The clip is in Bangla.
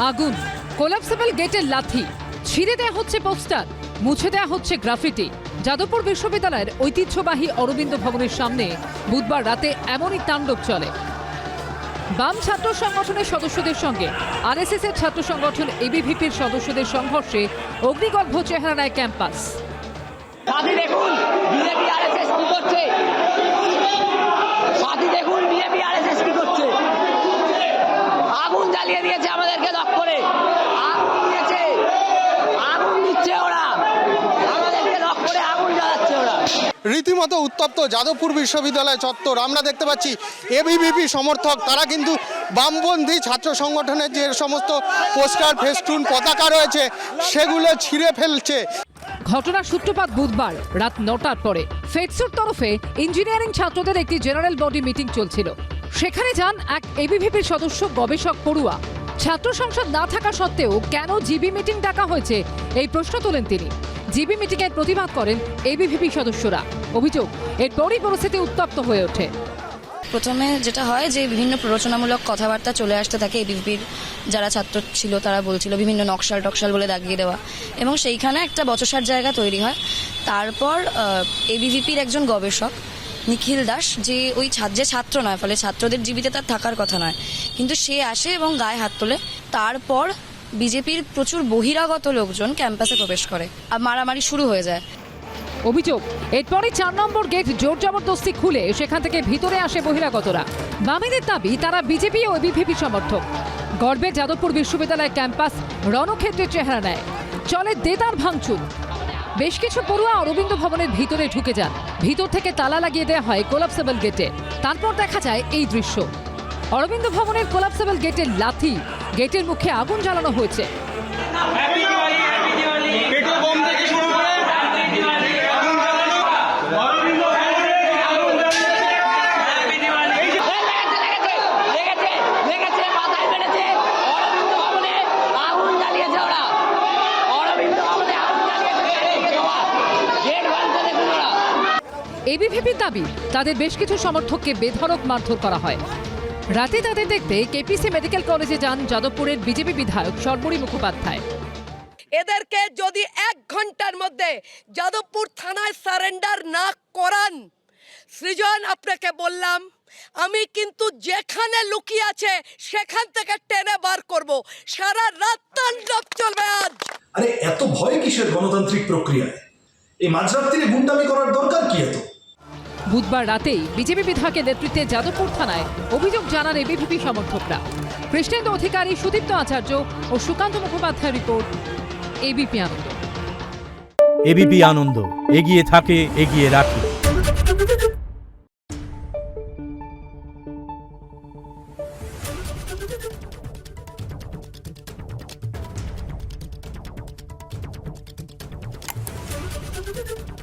আগুন, কোলাপসেবল গেটের লাথি, ছিঁড়ে দেয়া হচ্ছে পোস্টার, মুছে দেয়া হচ্ছে গ্রাফিটি। যাদবপুর বিশ্ববিদ্যালয়ের ঐতিহ্যবাহী অরবিন্দ ভবনের সামনে বুধবার রাতে এমনই তাণ্ডব চলে। বাম ছাত্র সংগঠনের সদস্যদের সঙ্গে আরএসএস এর ছাত্র সংগঠন এবিভিপির সদস্যদের সংঘর্ষে অগ্নিগর্ভ চেহারা নেয় ক্যাম্পাস। দেখুন বিজেপি আরএসএস কি করছে, দেখুন বিজেপি আরএসএস কি করছে। আগুন জ্বালিয়ে দিয়েছে আমাদেরকে লক করে, আগুন দিচ্ছে ওরা, আমাদেরকে লক করে আগুন জ্বালাচ্ছে ওরা। রীতিমতো উত্তপ্ত যাদবপুর বিশ্ববিদ্যালয় চত্বর। আমরা দেখতে পাচ্ছি এবিভিপি সমর্থক তারা কিন্তু বামপন্থী ছাত্র সংগঠনের যে সমস্ত পোস্টার, ফেস্টুন, পতাকা রয়েছে সেগুলো ছিঁড়ে ফেলছে। ঘটনার সূত্রপাত বুধবার রাত 9টার পরে ফেডসুর তরফে ইঞ্জিনিয়ারিং ছাত্রদের একটি জেনারেল বডি মিটিং চলছিল। সেখানে যান এক এবিভিপির সদস্য, গবেষক পড়ুয়া। ছাত্র সংসদ না থাকা সত্ত্বেও কেন জিবি মিটিং ডাকা হয়েছে এই প্রশ্ন তোলেন তিনি। জিবি মিটিং এর প্রতিবাদ করেন এবিভিপি সদস্যরা। অভিযোগ, এরপরই পরিস্থিতি উত্তপ্ত হয়ে ওঠে। প্রথমে যেটা হয় যে বিভিন্ন প্ররোচনামূলক কথাবার্তা চলে আসতে থাকে। এবিভিপির যারা ছাত্র ছিল তারা বলছিল বিভিন্ন নকশাল টকশাল বলে দাগিয়ে দেওয়া, এবং সেইখানে একটা বচসার জায়গা তৈরি হয়। তারপর এবিভিপির একজন গবেষক নিখিল দাস, যে ওই যে ছাত্র নয়, ফলে ছাত্রদের জীবিতে তার থাকার কথা নয়, কিন্তু সে আসে এবং গায়ে হাত তোলে। তারপর বিজেপির প্রচুর বহিরাগত লোকজন ক্যাম্পাসে প্রবেশ করে, আর মারামারি শুরু হয়ে যায়। অভিযোগ, এরপরে 4 নম্বর গেট জোর জবরদস্তি খুলে সেখান থেকে ভিতরে আসে বহিরাগতরা। বামেদের দাবি তারা বিজেপি ও এবিভিপি সমর্থক। গর্বে যাদবপুর বিশ্ববিদ্যালয় ক্যাম্পাস রণক্ষেত্রের চেহারা নেয়। চলে দেদার ভাঙচুর। বেশ কিছু পড়ুয়া অরবিন্দ ভবনের ভিতরে ঢুকে যান। ভিতর থেকে তালা লাগিয়ে দেওয়া হয় কোলাপসেবল গেটে। তারপর দেখা যায় এই দৃশ্য। অরবিন্দ ভবনের কোলাপসেবল গেটের লাথি, গেটের মুখে আগুন জ্বালানো হয়েছে। এবিভিপির দাবি তাদের বেশ কিছু সমর্থককে বেধড়ক মারধর করা হয়। রাতে তাদের দেখতে কেপিসি মেডিকেল কলেজে যান যাদবপুরের বিজেপি বিধায়ক সর্বরী মুখোপাধ্যায়। এদেরকে যদি 1 ঘন্টার মধ্যে যাদবপুর থানায় সারেন্ডার না করান, সৃজন আপনাকে বললাম আমি কিন্তু যেখানে লুকিয়ে আছে সেখান থেকে টেনে বার করব। সারা রাত তাণ্ডব চলবে আজ। আরে এত ভয় কিসের গণতান্ত্রিক প্রক্রিয়ায়? এই মাঝরাত্রিরে গুন্ডামি করার দরকার কি এত? বুধবার রাতেই বিজেপি বিধায়কের নেতৃত্বে যাদবপুর থানায় অভিযোগ জানান এবিভিপি সমর্থকরা। কৃষ্ণেন্দু অধিকারী, সুদীপ্ত আচার্য ও সুকান্ত মুখোপাধ্যায় রিপোর্ট, এবিপি আনন্দ। এবিপি আনন্দ, এগিয়ে থাকে, এগিয়ে রাখে। Thank you.